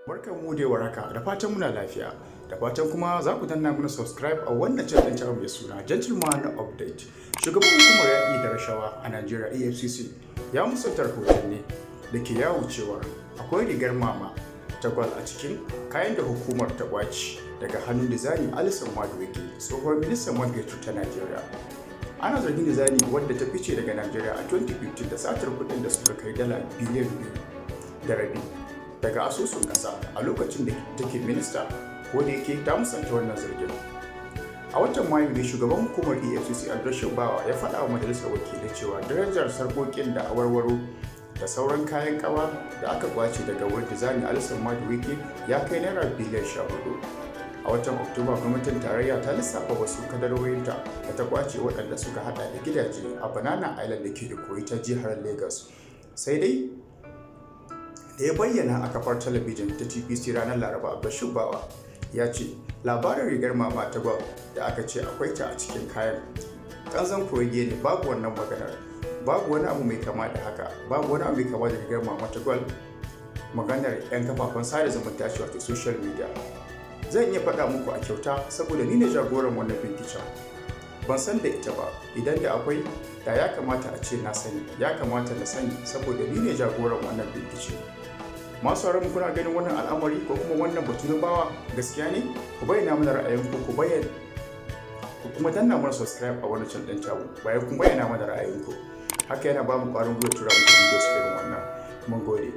Barkan mu da warhaka, da fatan muna lafiya, da fatan kuma za ku danna mana subscribe a wannan channel ta mai suna Gentleman Update. Shugaban hukumar yaƙi da rashawa a Najeriya EFCC ya musanta rahotanni da ke yawo cewa akwai rigar mama ta gwal a cikin kayan da hukumar ta ƙwace daga hannun Dizani Alison Madueke, tsohuwar ministan man fetur ta Najeriya. Ana zargin Dizani wadda ta fice daga Najeriya a 2015 da satar kuɗin da suka kai dala biliyan 2.5 daga asusun ƙasa a lokacin da take minista, ko da yake ta musanta wannan zargin. A watan Mayu ne shugaban hukumar EFCC Abdulrashid Bawa ya faɗa wa majalisar wakilai cewa darajar sarƙoƙin da awarwaro da sauran kayan ƙawa da aka kwace daga wurin Dizani Alison Madueke ya kai naira biliyan 14. A watan Oktoba, gwamnatin tarayya ta lissafa wasu kadarorinta da ta kwace waɗanda suka haɗa da gidaje a Banana Island da ke Ikoyi ta jihar Lagos. Sai dai da ya bayyana a kafar talabijin ta TBC ranar Laraba, Abdulrashid Bawa ya ce labarin rigar mama ta gwal da aka ce akwai ta a cikin kayan ƙanzon kurege ne, babu wannan maganar, babu wani abu mai kama da haka, babu wani abu mai kama da rigar mama ta gwal. Maganar 'yan kafafen sada zumunta ce, wato social media. Zan iya faɗa muku a kyauta saboda ni ne jagoran wannan binciken. Ban san da ita ba, idan da akwai da ya kamata a ce na sani, ya kamata na sani saboda ni ne jagoran wannan bincike. Masu mu kuna ganin wannan al'amari ko kuma wannan batu na Bawa gaskiya ne? Ku bayyana mana ra'ayinku, ku kuma danna mana subscribe a wannan channel ɗin tamu, bayan kun bayyana mana ra'ayinku. Haka yana ba mu ƙwarin gwiwa tura muku bidiyo cikin wannan. Mun gode.